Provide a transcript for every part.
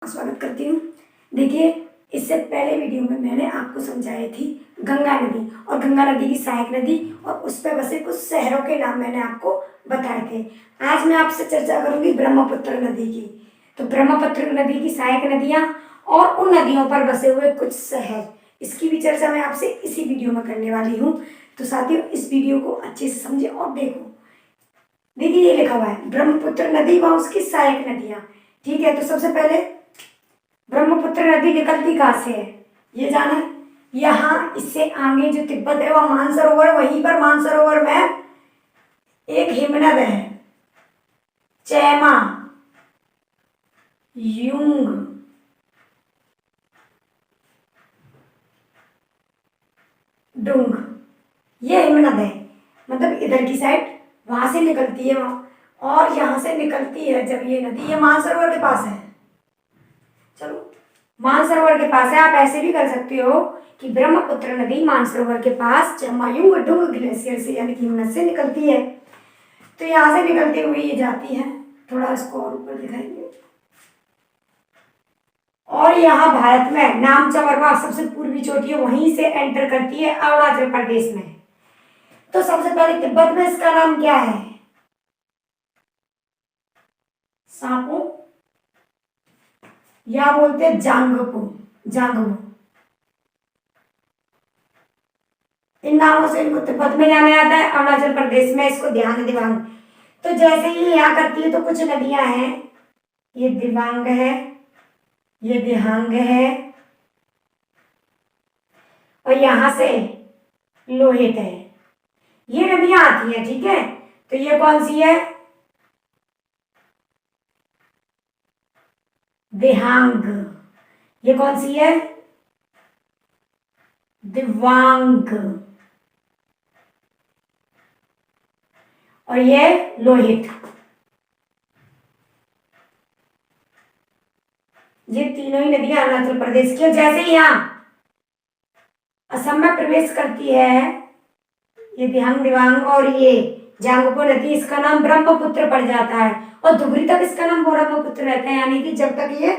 स्वागत करती हूँ। देखिए, इससे पहले वीडियो में मैंने आपको समझाई थी गंगा नदी और गंगा नदी की सहायक नदी और उस पर बसे कुछ शहरों के नाम मैंने आपको बताए थे। आज मैं आपसे चर्चा करूंगी ब्रह्मपुत्र नदी की। तो ब्रह्मपुत्र नदी की सहायक नदियाँ और उन नदियों पर बसे हुए कुछ शहर, इसकी भी चर्चा मैं आपसे इसी वीडियो में करने वाली हूँ। तो साथियों, इस वीडियो को अच्छे से समझे और देखो। देखिए, ये लिखा हुआ है ब्रह्मपुत्र नदी व उसकी सहायक नदियाँ। ठीक है, तो सबसे पहले ब्रह्मपुत्र नदी निकलती कहाँ से है ये जाना। यहाँ इससे आगे जो तिब्बत है वह मानसरोवर, वहीं पर मानसरोवर में एक हिमनद है, चैमा युंग डुंग, ये हिमनद है। मतलब इधर की साइड वहां से निकलती है और यहाँ से निकलती है जब ये नदी, ये मानसरोवर के पास है। चलो, मानसरोवर के पास है। आप ऐसे भी कर सकते हो कि ब्रह्मपुत्र नदी मानसरोवर के पास चमायुंग डुंग ग्लेशियर से यानी कि हिमनद से निकलती है। तो यहाँ से निकलते हुए ये जाती है, थोड़ा इसको और ऊपर दिखाएंगे, और यहाँ भारत में नामचमरवा सबसे पूर्वी चोटी है, वहीं से एंटर करती है अरुणाचल प्रदेश में। तो सबसे पहले तिब्बत में इसका नाम क्या है? सांपो, या बोलते हैं जांगपो, जांगपो। इन नामों से इनको तिब्बत में जाना जाता है, अरुणाचल प्रदेश में इसको ध्यान दिवांग। तो जैसे ही यहाँ करती है तो कुछ नदियां हैं, ये दिवांग है, ये दिहांग है, और यहां से लोहित है। ये नदियां आती हैं, ठीक है। तो ये कौन सी है? दिहांग। ये कौन सी है? दिवांग। और ये लोहित। ये तीनों ही नदियां अरुणाचल प्रदेश की। जैसे ही यहाँ असम में प्रवेश करती है ये दिहांग दिवांग और ये जांगपो नदी, इसका नाम ब्रह्मपुत्र पड़ जाता है। और धुबरी तक इसका नाम ब्रह्मपुत्र रहता है, यानी कि जब तक ये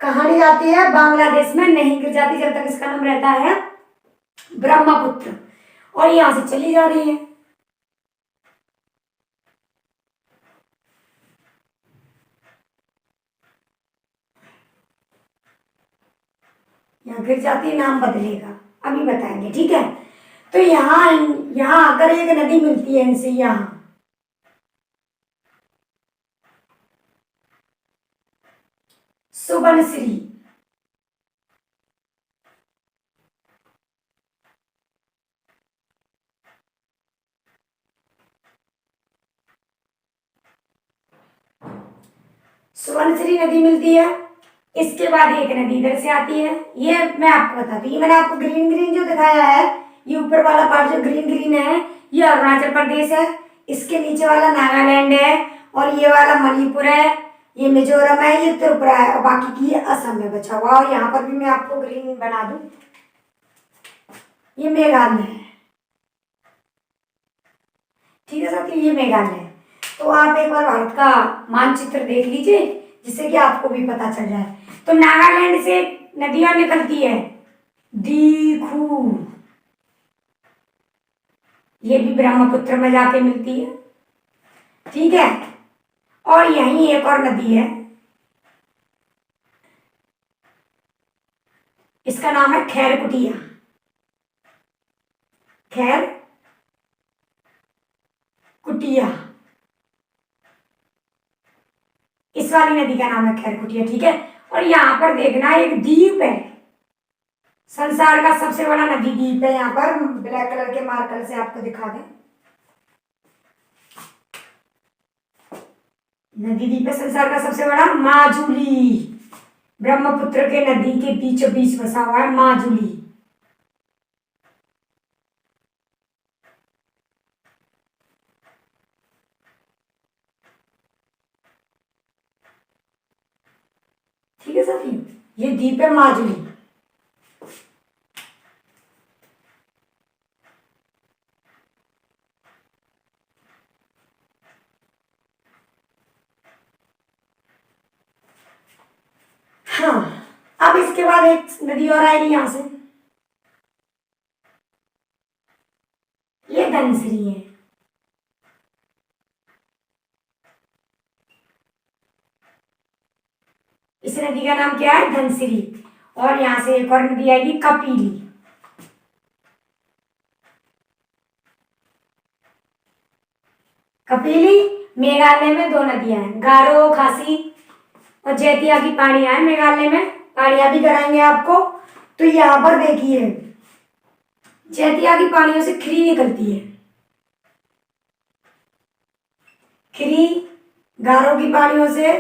कहाँ नहीं जाती है, बांग्लादेश में नहीं गिर जाती, जब तक इसका नाम रहता है ब्रह्मपुत्र। और यहां से चली जा रही है। यहाँ गिर जाती है, नाम बदलेगा, अभी बताएंगे, ठीक है। तो यहाँ यहाँ आकर एक नदी मिलती है इनसे, यहाँ सुबनश्री। सुबनश्री नदी मिलती है। इसके बाद एक नदी इधर से आती है, ये मैं आपको बताती हूँ। मैंने आपको ग्रीन ग्रीन जो दिखाया है, ये ऊपर वाला पार्ट जो ग्रीन ग्रीन है ये अरुणाचल प्रदेश है, इसके नीचे वाला नागालैंड है, और ये वाला मणिपुर है, ये मिजोरम है, ये त्रिपुरा है, और बाकी की ये असम में बचा हुआ। और यहाँ पर भी मैं आपको ग्रीन बना दूं, ये मेघालय है, ठीक है साथियों, ये मेघालय है। तो आप एक बार भारत का मानचित्र देख लीजिए, जिससे कि आपको भी पता चल जाए। तो नागालैंड से नदियां निकलती है, दीखू, ये भी ब्रह्मपुत्र में जाके मिलती है, ठीक है। और यहीं एक और नदी है, इसका नाम है खैरकुटिया, खैर कुटिया, इस वाली नदी का नाम है खैरकुटिया, ठीक है। और यहाँ पर देखना एक द्वीप है, संसार का सबसे बड़ा नदी द्वीप है। यहाँ पर ब्लैक कलर के मार्कर से आपको दिखा दें, नदी द्वीप है संसार का सबसे बड़ा, माजुली, ब्रह्मपुत्र के नदी के बीचों बीच बसा हुआ है माजुली। ठीक है साथियों, ये द्वीप है माजुली। बाद एक नदी और आएगी यहाँ से, ये धनसिरी है। इस नदी का नाम क्या है? धनसिरी। और यहां से एक और नदी आएगी कपिली। कपिली, मेघालय में दो नदियां हैं, गारो खासी और जैतिया की पहाड़ियां हैं मेघालय में, पहाड़ियां भी कराएंगे आपको। तो यहाँ पर देखिए जैतिया की पहाड़ियों से खरी निकलती है, खरी, गारो की पहाड़ियों से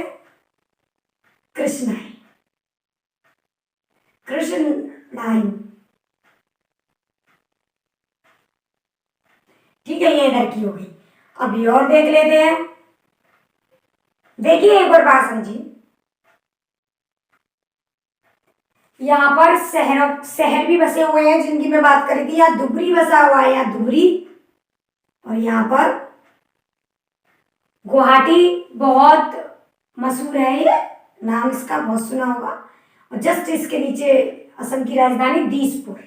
कृष्णाई, कृष्णाई। ठीक है, ये इधर की हो गई। अभी और देख लेते हैं। देखिए एक बार बात समझिए, यहाँ पर शहर भी बसे हुए हैं जिनकी मैं बात करी थी। यहाँ धुबरी बसा हुआ है, यहाँ धुबरी। और यहाँ पर गुवाहाटी बहुत मशहूर है, ये नाम इसका बहुत सुना होगा। और जस्ट इसके नीचे असम की राजधानी दिसपुर।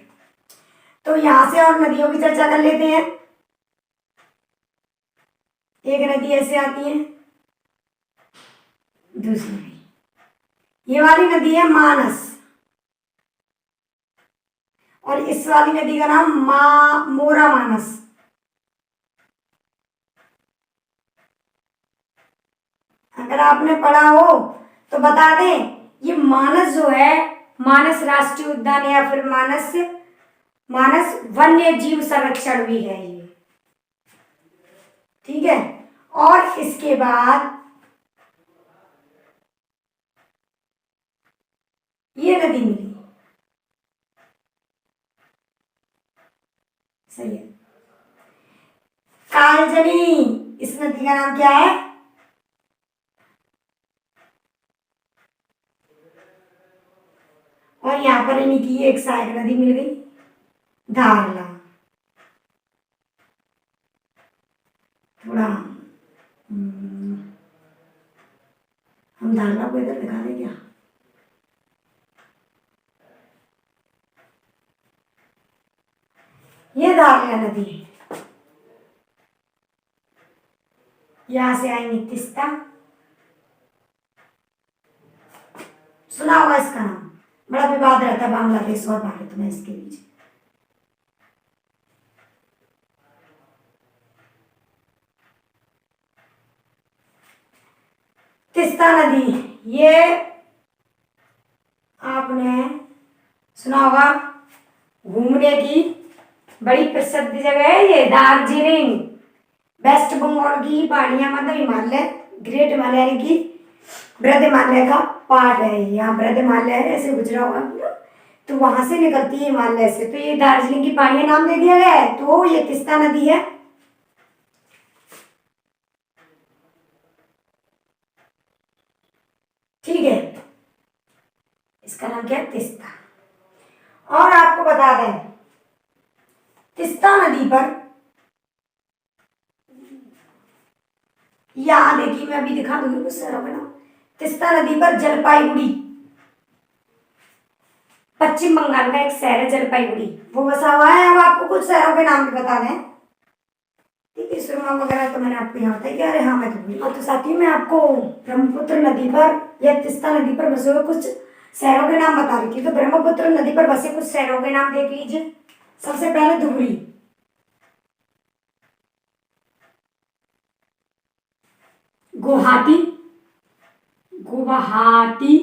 तो यहां से और नदियों की चर्चा कर लेते हैं। एक नदी ऐसे आती है, दूसरी, ये वाली नदी है मानस, और इस वाली नदी का नाम मोरा मानस। अगर आपने पढ़ा हो तो बता दें, ये मानस जो है, मानस राष्ट्रीय उद्यान या फिर मानस वन्य जीव संरक्षण भी है ये। ठीक है, और इसके बाद ये नदी मिली, सही है, कालजनी। इस नदी का नाम क्या है? और यहां पर इन्हीं की एक सहायक नदी मिल गई, धारला। थोड़ा हम धारला को इधर दिखा दें क्या? ये धारला नदी है। यहां से आएंगे तिस्ता, सुना होगा इसका नाम, बड़ा विवाद रहता है बांग्लादेश और भारत में इसके बीच। तिस्ता नदी, ये आपने सुना होगा, घूमने की बड़ी प्रसिद्ध जगह है ये, दार्जिलिंग। वेस्ट बंगाल की पहाड़ियां, मतलब हिमालय, ग्रेट हिमालय यानी कि बृहद हिमालय का पार्ट है। यहाँ बृहद हिमालय है, ऐसे गुजरा हुआ है, तो वहां से निकलती है हिमालय से, तो ये दार्जिलिंग की पहाड़ियां नाम दे दिया गया है। तो ये तिस्ता नदी है। ठीक है, इसका नाम क्या है? तिस्ता। और आपको बता दें, तिस्ता नदी पर, यहां देखिए मैं अभी दिखा दूंगी कुछ शहरों का नाम। तिस्ता नदी पर जलपाईगुड़ी, पश्चिम बंगाल का एक शहर है जलपाईगुड़ी, वो बसा हुआ है। अब आपको कुछ शहरों के नाम भी बता दें। ठीक है, सुरमा वगैरह तो मैंने आपको यहाँ बताया कि अरे हाँ मैं तो भूल। और तो साथियों मैं आपको ब्रह्मपुत्र नदी पर या तिस्ता नदी पर बसे हुए कुछ शहरों के नाम बता रही थी। तो ब्रह्मपुत्र नदी पर बसे कुछ शहरों के नाम देख लीजिए। सबसे पहले धुबरी, गुवाहाटी, गुवाहाटी,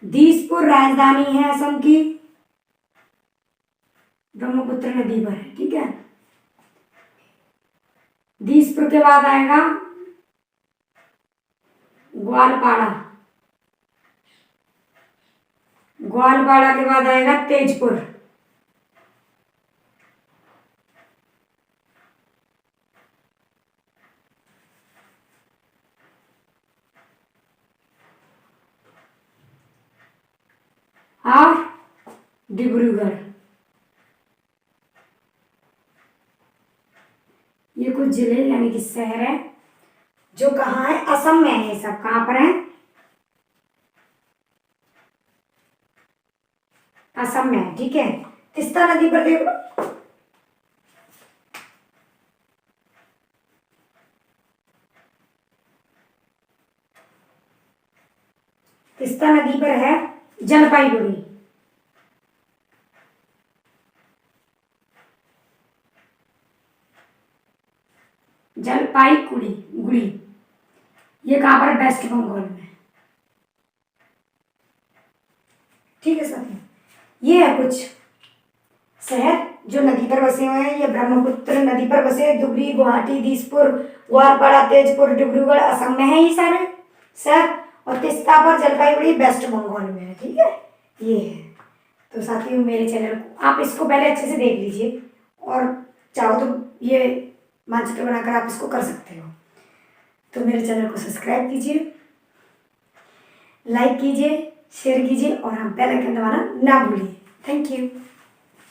दिसपुर राजधानी है असम की, ब्रह्मपुत्र नदी पर है। ठीक है, दिसपुर के बाद आएगा ग्वालपाड़ा, ग्वालपाड़ा के बाद आएगा तेजपुर, और डिब्रूगढ़। ये कुछ जिले यानी कि शहर है जो कहाँ है? असम में है। ये सब कहाँ पर है? असम में है, ठीक है। तीस्ता नदी पर देख लो, तीस्ता नदी पर है जलपाईगुड़ी। जलपाईगुड़ी गुड़ी, ये कहां पर है? वेस्ट बंगाल में, ठीक है साथियों। ये है कुछ शहर जो नदी पर बसे हुए हैं। ये ब्रह्मपुत्र नदी पर बसे हैं। धुबरी, गुवाहाटी, दिसपुर, गोवालपाड़ा, तेजपुर, डिब्रूगढ़ असम में है ये सारे शहर। और तीस्ता पर जलपाईगुड़ी वेस्ट बंगाल में है, ठीक है। ये है। तो साथियों मेरे चैनल को आप इसको पहले अच्छे से देख लीजिए, और चाहो तो ये मानचित्र बनाकर आप इसको कर सकते हो। तो मेरे चैनल को सब्सक्राइब कीजिए, लाइक कीजिए, शेयर कीजिए, और हम बेल आइकन दबाना ना भूलिए। Thank you.